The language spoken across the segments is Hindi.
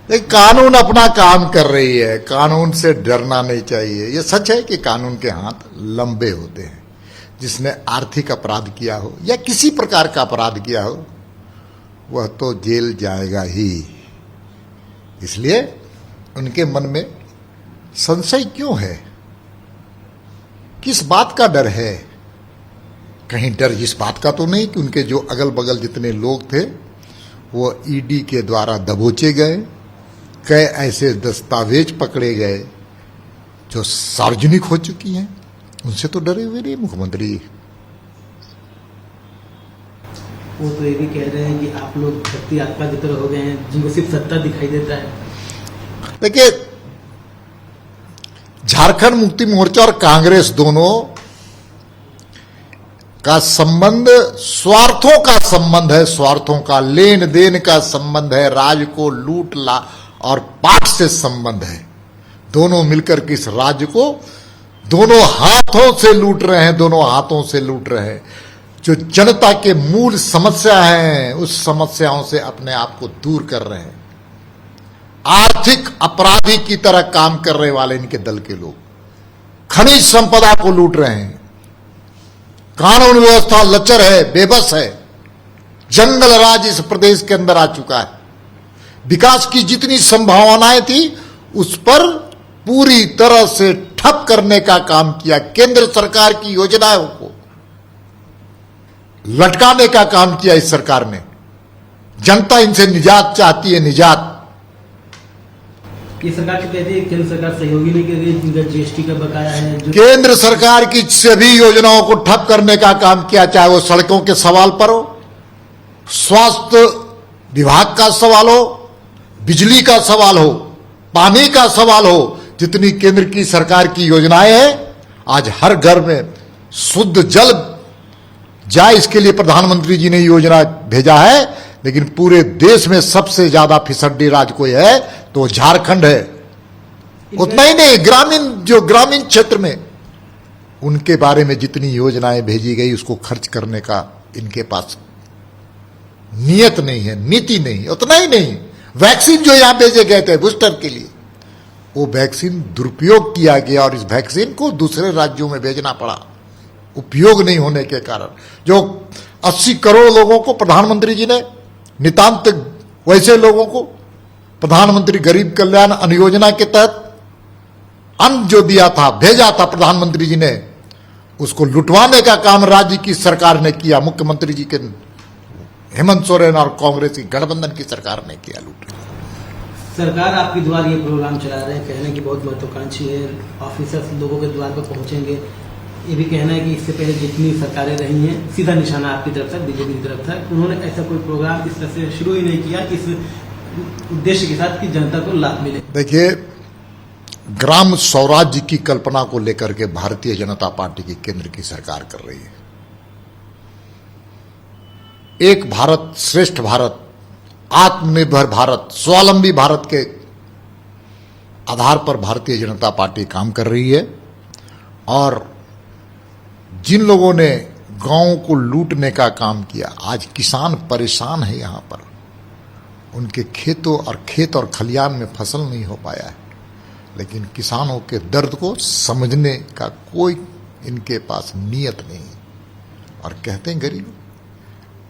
लेकिन कानून अपना काम कर रही है, कानून से डरना नहीं चाहिए। ये सच है कि कानून के हाथ लंबे होते हैं। जिसने आर्थिक अपराध किया हो या किसी प्रकार का अपराध किया हो वह तो जेल जाएगा ही। इसलिए उनके मन में संशय क्यों है? किस बात का डर है? कहीं डर इस बात का तो नहीं कि उनके जो अगल बगल जितने लोग थे वो ईडी के द्वारा दबोचे गए, कई ऐसे दस्तावेज पकड़े गए जो सार्वजनिक हो चुकी हैं, उनसे तो डरे हुए नहीं मुख्यमंत्री। वो तो ये भी कह रहे हैं कि आप लोग शक्ति आत्मा की तरह हो गए हैं, जिनको सिर्फ सत्ता दिखाई देता है। देखिए, झारखंड मुक्ति मोर्चा और कांग्रेस दोनों का संबंध स्वार्थों का संबंध है, स्वार्थों का लेन देन का संबंध है, राज को लूट ला और पाट से संबंध है। दोनों मिलकर के इस राज्य को दोनों हाथों से लूट रहे हैं, दोनों हाथों से लूट रहे हैं। जो जनता के मूल समस्या है उस समस्याओं से अपने आप को दूर कर रहे हैं। आर्थिक अपराधी की तरह काम कर रहे वाले इनके दल के लोग खनिज संपदा को लूट रहे हैं। कानून व्यवस्था लचर है, बेबस है, जंगल राज इस प्रदेश के अंदर आ चुका है। विकास की जितनी संभावनाएं थी उस पर पूरी तरह से ठप करने का काम किया। केंद्र सरकार की योजनाओं को लटकाने का काम किया इस सरकार ने। जनता इनसे निजात चाहती है, निजात। ये सरकार तो कहती है केंद्र सरकार सहयोगी नहीं कर रही है, जिनका जीएसटी का बकाया है। केंद्र सरकार की सभी योजनाओं को ठप करने का काम किया, चाहे वो सड़कों के सवाल पर हो, स्वास्थ्य विभाग का सवाल हो, बिजली का सवाल हो, पानी का सवाल हो। जितनी केंद्र की सरकार की योजनाएं हैं, आज हर घर में शुद्ध जल जाए इसके लिए प्रधानमंत्री जी ने योजना भेजा है। लेकिन पूरे देश में सबसे ज्यादा फिसड्डी राज कोई है तो झारखंड है। उतना ही नहीं, ग्रामीण क्षेत्र में उनके बारे में जितनी योजनाएं भेजी गई उसको खर्च करने का इनके पास नियत नहीं है, नीति नहीं। उतना ही नहीं, वैक्सीन जो यहां भेजे गए थे बूस्टर के लिए, वो वैक्सीन दुरुपयोग किया गया और इस वैक्सीन को दूसरे राज्यों में भेजना पड़ा उपयोग नहीं होने के कारण। जो 80 करोड़ लोगों को प्रधानमंत्री जी ने, नितांत वैसे लोगों को प्रधानमंत्री गरीब कल्याण अन्न योजना के तहत अन्न जो दिया था, भेजा था प्रधानमंत्री जी ने, उसको लुटवाने का काम राज्य की सरकार ने किया। मुख्यमंत्री जी के हेमंत सोरेन और कांग्रेस की गठबंधन की सरकार ने किया लूट। सरकार आपके द्वार ये प्रोग्राम चला रहे हैं, कहना कि बहुत महत्वाकांक्षी है, ऑफिसर्स लोगों के द्वार पर पहुंचेंगे। ये भी कहना है कि इससे पहले जितनी सरकारें रही हैं सीधा निशाना आपकी तरफ था, बीजेपी की तरफ था। उन्होंने ऐसा कोई प्रोग्राम इस तरह से शुरू ही नहीं किया इस उद्देश्य के साथ कि जनता को लाभ मिले। देखिए, ग्राम स्वराज्य की कल्पना को लेकर के भारतीय जनता पार्टी की केंद्र की सरकार कर रही है। एक भारत श्रेष्ठ भारत, आत्मनिर्भर भारत, स्वावलंबी भारत के आधार पर भारतीय जनता पार्टी काम कर रही है। और जिन लोगों ने गांवों को लूटने का काम किया, आज किसान परेशान है। यहां पर उनके खेत और खलियान में फसल नहीं हो पाया है, लेकिन किसानों के दर्द को समझने का कोई इनके पास नियत नहीं। और कहते हैं गरीब,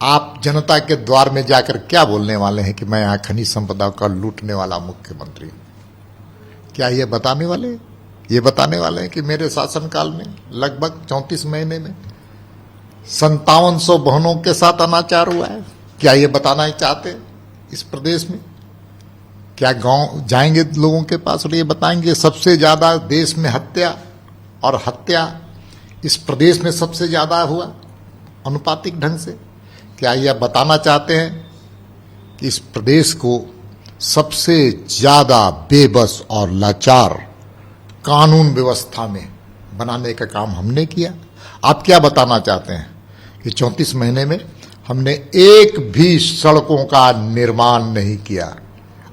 आप जनता के द्वार में जाकर क्या बोलने वाले हैं कि मैं यहां खनिज संपदा का लूटने वाला मुख्यमंत्री? क्या ये बताने वाले हैं? ये बताने वाले हैं कि मेरे शासनकाल में लगभग 34 महीने में 5700 बहनों के साथ अनाचार हुआ है? क्या ये बताना चाहते इस प्रदेश में? क्या गांव जाएंगे लोगों के पास और ये बताएंगे सबसे ज्यादा देश में हत्या इस प्रदेश में सबसे ज्यादा हुआ अनुपातिक ढंग से? क्या यह बताना चाहते हैं कि इस प्रदेश को सबसे ज्यादा बेबस और लाचार कानून व्यवस्था में बनाने का काम हमने किया? आप क्या बताना चाहते हैं कि 34 महीने में हमने एक भी सड़कों का निर्माण नहीं किया?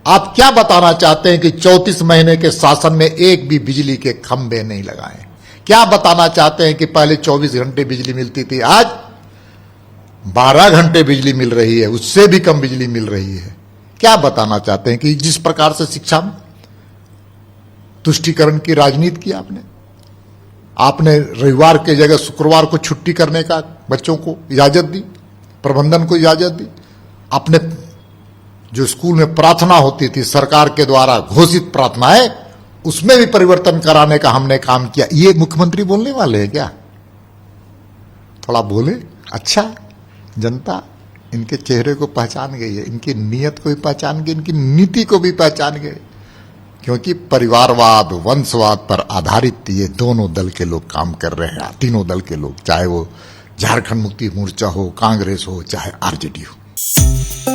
आप क्या बताना चाहते हैं कि 34 महीने के शासन में एक भी बिजली के खंभे नहीं लगाए? क्या बताना चाहते हैं कि पहले 24 घंटे बिजली मिलती थी, आज 12 घंटे बिजली मिल रही है, उससे भी कम बिजली मिल रही है? क्या बताना चाहते हैं कि जिस प्रकार से शिक्षा में तुष्टीकरण की राजनीति की आपने रविवार के जगह शुक्रवार को छुट्टी करने का बच्चों को इजाजत दी, प्रबंधन को इजाजत दी। आपने जो स्कूल में प्रार्थना होती थी सरकार के द्वारा घोषित प्रार्थनाएं, उसमें भी परिवर्तन कराने का हमने काम किया। ये मुख्यमंत्री बोलने वाले हैं क्या? थोड़ा बोले। अच्छा, जनता इनके चेहरे को पहचान गई है, इनकी नीयत को भी पहचान गई, इनकी नीति को भी पहचान गए, क्योंकि परिवारवाद, वंशवाद पर आधारित ये दोनों दल के लोग काम कर रहे हैं, तीनों दल के लोग, चाहे वो झारखंड मुक्ति मोर्चा हो, कांग्रेस हो, चाहे आरजेडी हो।